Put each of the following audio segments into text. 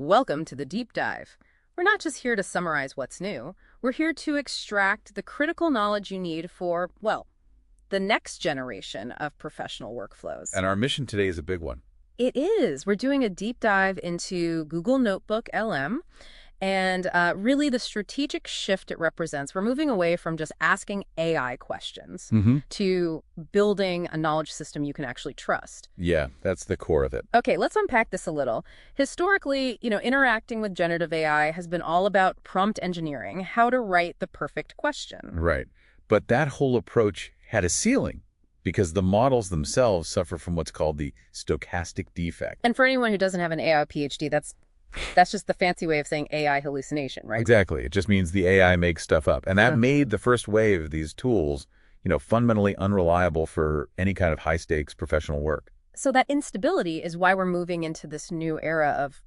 Welcome to the deep dive. We're not just here to summarize what's new. We're here to extract the critical knowledge you need for, well, the next generation of professional workflows. And our mission today is a big one. It is. We're doing a deep dive into Google NotebookLM and really the strategic shift it represents. We're moving away from just asking AI questions to building a knowledge system you can actually trust. Yeah, that's the core of it. Okay, let's unpack this a little. Historically, interacting with generative AI has been all about prompt engineering, how to write the perfect question. Right. But that whole approach had a ceiling because the models themselves suffer from what's called the stochastic defect. And for anyone who doesn't have an AI PhD, that's just the fancy way of saying AI hallucination, right? Exactly. It just means the AI makes stuff up. And that made the first wave of these tools, fundamentally unreliable for any kind of high-stakes professional work. So that instability is why we're moving into this new era of,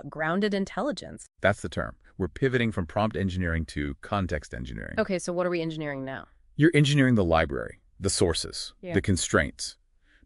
grounded intelligence. That's the term. We're pivoting from prompt engineering to context engineering. Okay, so what are we engineering now? You're engineering the library, the sources, the constraints.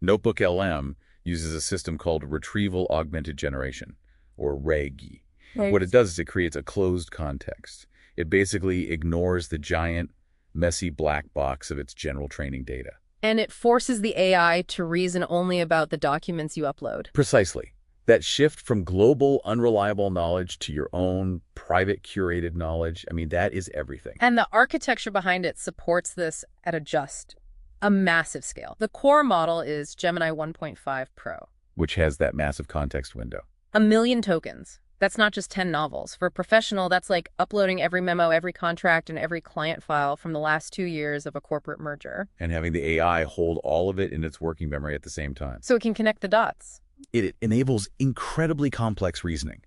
NotebookLM uses a system called Retrieval-Augmented Generation, or RAG. Right. What it does is it creates a closed context. It basically ignores the giant, messy black box of its general training data. And it forces the AI to reason only about the documents you upload. Precisely. That shift from global, unreliable knowledge to your own private, curated knowledge, that is everything. And the architecture behind it supports this at a massive scale. The core model is Gemini 1.5 Pro. Which has that massive context window. 1 million tokens. That's not just 10 novels. For a professional, that's like uploading every memo, every contract, and every client file from the last 2 years of a corporate merger. And having the AI hold all of it in its working memory at the same time. So it can connect the dots. It enables incredibly complex reasoning.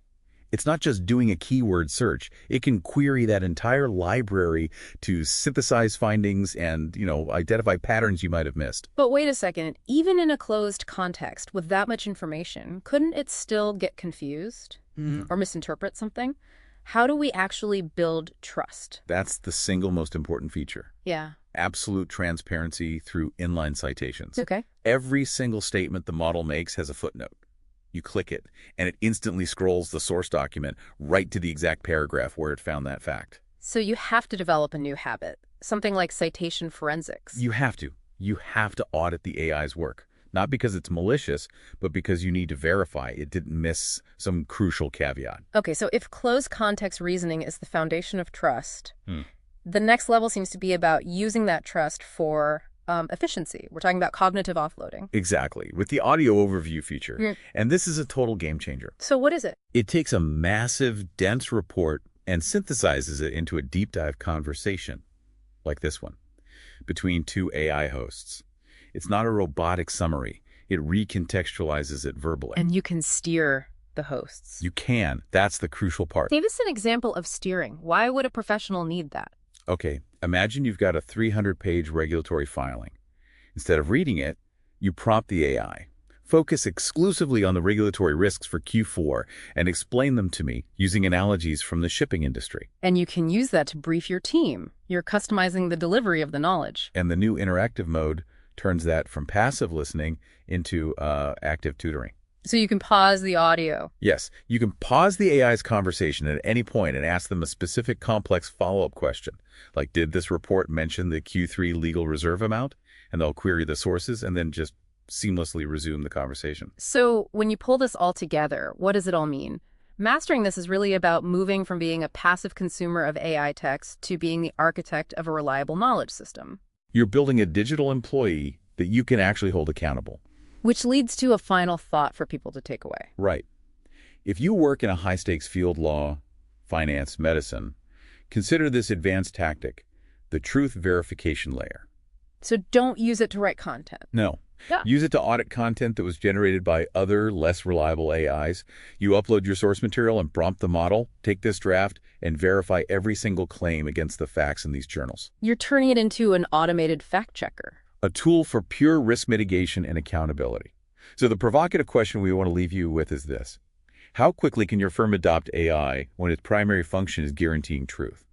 It's not just doing a keyword search. It can query that entire library to synthesize findings and, identify patterns you might have missed. But wait a second. Even in a closed context with that much information, couldn't it still get confused or misinterpret something? How do we actually build trust? That's the single most important feature. Yeah. Absolute transparency through inline citations. Okay. Every single statement the model makes has a footnote. You click it, and it instantly scrolls the source document right to the exact paragraph where it found that fact. So you have to develop a new habit, something like citation forensics. You have to. You have to audit the AI's work. Not because it's malicious, but because you need to verify it didn't miss some crucial caveat. Okay, so if closed context reasoning is the foundation of trust, the next level seems to be about using that trust for efficiency. We're talking about cognitive offloading. Exactly, with the audio overview feature. And this is a total game changer. So what is it? It takes a massive, dense report and synthesizes it into a deep dive conversation, like this one, between two AI hosts. It's not a robotic summary. It recontextualizes it verbally. And you can steer the hosts. You can. That's the crucial part. Give us an example of steering. Why would a professional need that? Okay, imagine you've got a 300-page regulatory filing. Instead of reading it, you prompt the AI. Focus exclusively on the regulatory risks for Q4 and explain them to me using analogies from the shipping industry. And you can use that to brief your team. You're customizing the delivery of the knowledge. And the new interactive mode turns that from passive listening into active tutoring. So you can pause the audio. Yes, you can pause the AI's conversation at any point and ask them a specific complex follow-up question, like, did this report mention the Q3 legal reserve amount? And they'll query the sources and then just seamlessly resume the conversation. So when you pull this all together, what does it all mean? Mastering this is really about moving from being a passive consumer of AI text to being the architect of a reliable knowledge system. You're building a digital employee that you can actually hold accountable. Which leads to a final thought for people to take away. Right. If you work in a high-stakes field, law, finance, medicine, consider this advanced tactic, the truth verification layer. So don't use it to write content. No. Yeah. Use it to audit content that was generated by other, less reliable AIs. You upload your source material and prompt the model, take this draft, and verify every single claim against the facts in these journals. You're turning it into an automated fact checker. A tool for pure risk mitigation and accountability. So the provocative question we want to leave you with is this. How quickly can your firm adopt AI when its primary function is guaranteeing truth?